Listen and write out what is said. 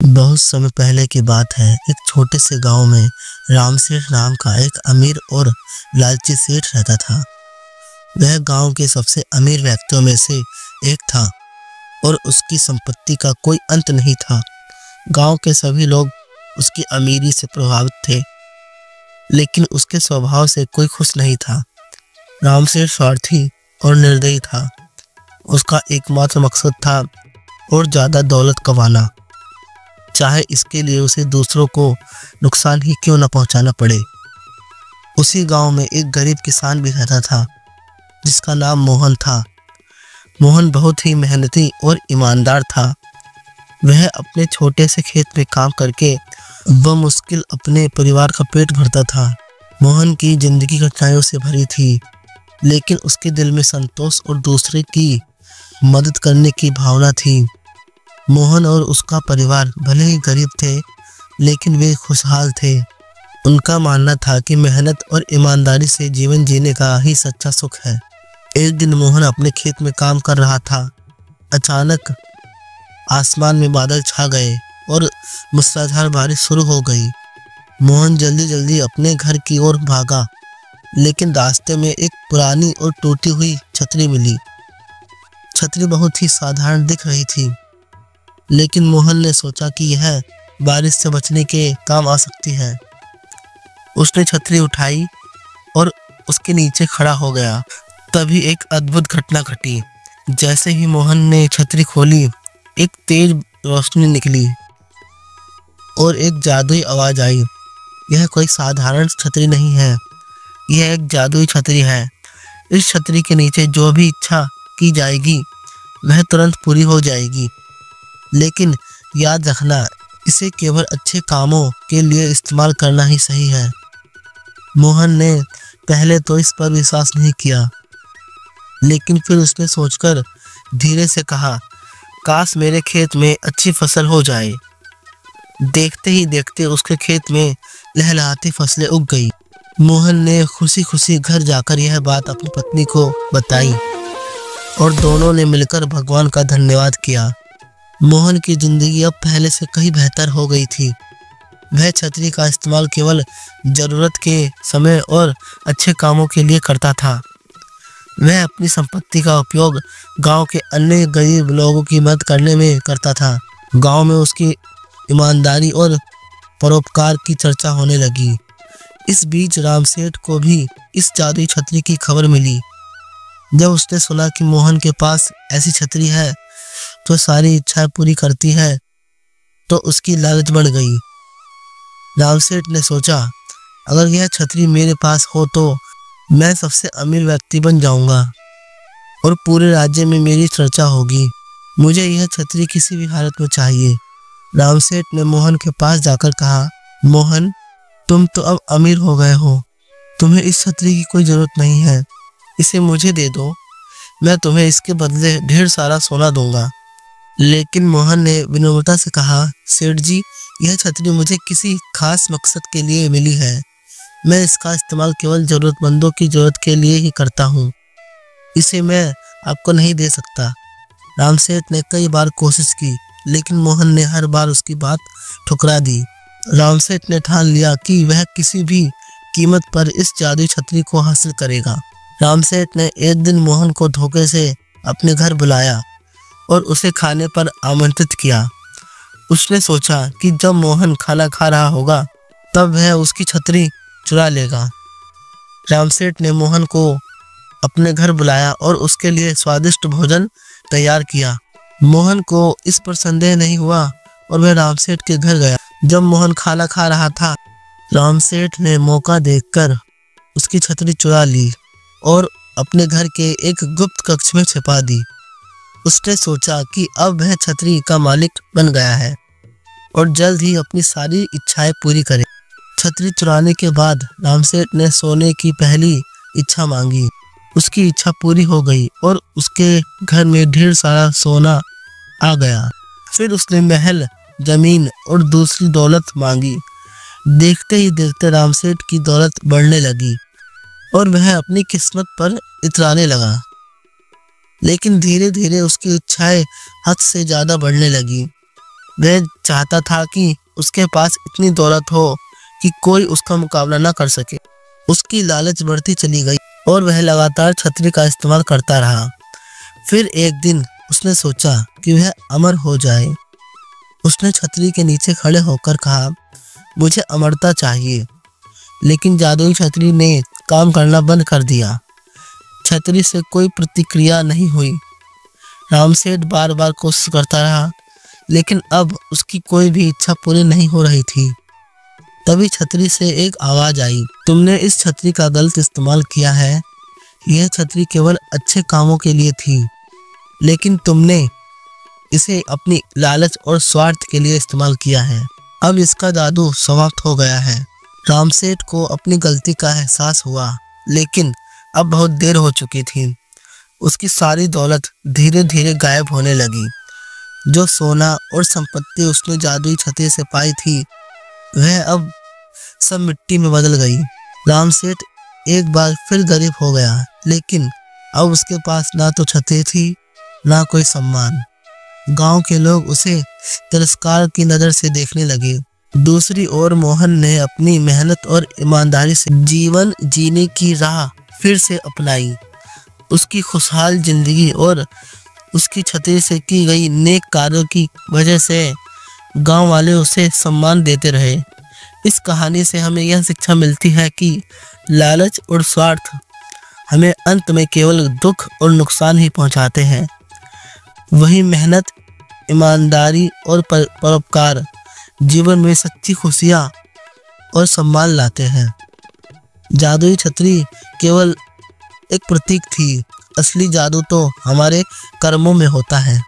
बहुत समय पहले की बात है। एक छोटे से गांव में राम सेठ नाम का एक अमीर और लालची सेठ रहता था। वह गांव के सबसे अमीर व्यक्तियों में से एक था और उसकी संपत्ति का कोई अंत नहीं था। गांव के सभी लोग उसकी अमीरी से प्रभावित थे, लेकिन उसके स्वभाव से कोई खुश नहीं था। राम सेठ स्वार्थी और निर्दयी था। उसका एकमात्र मकसद था और ज्यादा दौलत कमाना, चाहे इसके लिए उसे दूसरों को नुकसान ही क्यों न पहुंचाना पड़े। उसी गांव में एक गरीब किसान भी रहता था, जिसका नाम मोहन था। मोहन बहुत ही मेहनती और ईमानदार था। वह अपने छोटे से खेत में काम करके बमुश्किल अपने परिवार का पेट भरता था। मोहन की जिंदगी कठिनाइयों से भरी थी, लेकिन उसके दिल में संतोष और दूसरे की मदद करने की भावना थी। मोहन और उसका परिवार भले ही गरीब थे, लेकिन वे खुशहाल थे। उनका मानना था कि मेहनत और ईमानदारी से जीवन जीने का ही सच्चा सुख है। एक दिन मोहन अपने खेत में काम कर रहा था। अचानक आसमान में बादल छा गए और मूसलाधार बारिश शुरू हो गई। मोहन जल्दी जल्दी अपने घर की ओर भागा, लेकिन रास्ते में एक पुरानी और टूटी हुई छतरी मिली। छतरी बहुत ही साधारण दिख रही थी, लेकिन मोहन ने सोचा कि यह बारिश से बचने के काम आ सकती है। उसने छतरी उठाई और उसके नीचे खड़ा हो गया। तभी एक अद्भुत घटना घटी। जैसे ही मोहन ने छतरी खोली, एक तेज रोशनी निकली और एक जादुई आवाज आई। यह कोई साधारण छतरी नहीं है, यह एक जादुई छतरी है। इस छतरी के नीचे जो भी इच्छा की जाएगी वह तुरंत पूरी हो जाएगी, लेकिन याद रखना, इसे केवल अच्छे कामों के लिए इस्तेमाल करना ही सही है। मोहन ने पहले तो इस पर विश्वास नहीं किया, लेकिन फिर उसने सोचकर धीरे से कहा, काश मेरे खेत में अच्छी फसल हो जाए। देखते ही देखते उसके खेत में लहलहाती फसलें उग गई। मोहन ने खुशी खुशी घर जाकर यह बात अपनी पत्नी को बताई और दोनों ने मिलकर भगवान का धन्यवाद किया। मोहन की जिंदगी अब पहले से कहीं बेहतर हो गई थी। वह छतरी का इस्तेमाल केवल जरूरत के समय और अच्छे कामों के लिए करता था। वह अपनी संपत्ति का उपयोग गांव के अन्य गरीब लोगों की मदद करने में करता था। गांव में उसकी ईमानदारी और परोपकार की चर्चा होने लगी। इस बीच राम सेठ को भी इस जादुई छतरी की खबर मिली। जब उसने सुना कि मोहन के पास ऐसी छतरी है तो सारी इच्छाएं पूरी करती है, तो उसकी लालच बढ़ गई। राम सेठ ने सोचा, अगर यह छतरी मेरे पास हो तो मैं सबसे अमीर व्यक्ति बन जाऊंगा और पूरे राज्य में मेरी चर्चा होगी। मुझे यह छतरी किसी भी हालत में चाहिए। राम सेठ ने मोहन के पास जाकर कहा, मोहन, तुम तो अब अमीर हो गए हो, तुम्हें इस छतरी की कोई जरूरत नहीं है। इसे मुझे दे दो, मैं तुम्हें इसके बदले ढेर सारा सोना दूंगा। लेकिन मोहन ने विनम्रता से कहा, सेठ जी, यह छतरी मुझे किसी खास मकसद के लिए मिली है। मैं इसका इस्तेमाल केवल जरूरतमंदों की जरूरत के लिए ही करता हूँ। इसे मैं आपको नहीं दे सकता। राम सेठ ने कई बार कोशिश की, लेकिन मोहन ने हर बार उसकी बात ठुकरा दी। राम सेठ ने ठान लिया कि वह किसी भी कीमत पर इस जादुई छतरी को हासिल करेगा। राम सेठ ने एक दिन मोहन को धोखे से अपने घर बुलाया और उसे खाने पर आमंत्रित किया। उसने सोचा कि जब मोहन खाना खा रहा होगा तब वह उसकी छतरी चुरा लेगा। राम सेठ ने मोहन को अपने घर बुलाया और उसके लिए स्वादिष्ट भोजन तैयार किया। मोहन को इस पर संदेह नहीं हुआ और वह राम सेठ के घर गया। जब मोहन खाना खा रहा था, राम सेठ ने मौका देखकर उसकी छतरी चुरा ली और अपने घर के एक गुप्त कक्ष में छिपा दी। उसने सोचा कि अब वह छतरी का मालिक बन गया है और जल्द ही अपनी सारी इच्छाएं पूरी करे। छतरी चुराने के बाद राम सेठ ने सोने की पहली इच्छा मांगी। उसकी इच्छा पूरी हो गई और उसके घर में ढेर सारा सोना आ गया। फिर उसने महल, जमीन और दूसरी दौलत मांगी। देखते ही देखते राम सेठ की दौलत बढ़ने लगी और वह अपनी किस्मत पर इतराने लगा। लेकिन धीरे धीरे उसकी इच्छाएं हद से ज्यादा बढ़ने लगी। वह चाहता था कि उसके पास इतनी दौलत हो कि कोई उसका मुकाबला ना कर सके। उसकी लालच बढ़ती चली गई और वह लगातार छतरी का इस्तेमाल करता रहा। फिर एक दिन उसने सोचा कि वह अमर हो जाए। उसने छतरी के नीचे खड़े होकर कहा, मुझे अमरता चाहिए। लेकिन जादुई छतरी ने काम करना बंद कर दिया। छतरी से कोई प्रतिक्रिया नहीं हुई। रामसेठ बार बार कोशिश करता रहा, लेकिन अब उसकी कोई भी इच्छा पूरी नहीं हो रही थी। तभी छतरी से एक आवाज आई, तुमने इस छतरी का गलत इस्तेमाल किया है। यह छतरी केवल अच्छे कामों के लिए थी, लेकिन तुमने इसे अपनी लालच और स्वार्थ के लिए इस्तेमाल किया है। अब इसका जादू समाप्त हो गया है। रामसेठ को अपनी गलती का एहसास हुआ, लेकिन अब बहुत देर हो चुकी थी। उसकी सारी दौलत धीरे धीरे गायब होने लगी। जो सोना और संपत्ति उसने जादुई छतरी से पाई थी, वह अब सब मिट्टी में बदल गई। रामसेठ एक बार फिर गरीब हो गया, लेकिन अब उसके पास ना तो छतरी थी, ना कोई सम्मान। गांव के लोग उसे तिरस्कार की नज़र से देखने लगे। दूसरी ओर मोहन ने अपनी मेहनत और ईमानदारी से जीवन जीने की राह फिर से अपनाई। उसकी खुशहाल जिंदगी और उसकी छतरी से की गई नेक कार्यों की वजह से गांव वाले उसे सम्मान देते रहे। इस कहानी से हमें यह शिक्षा मिलती है कि लालच और स्वार्थ हमें अंत में केवल दुख और नुकसान ही पहुंचाते हैं। वही मेहनत, ईमानदारी और परोपकार जीवन में सच्ची खुशियाँ और सम्मान लाते हैं। जादुई छतरी केवल एक प्रतीक थी, असली जादू तो हमारे कर्मों में होता है।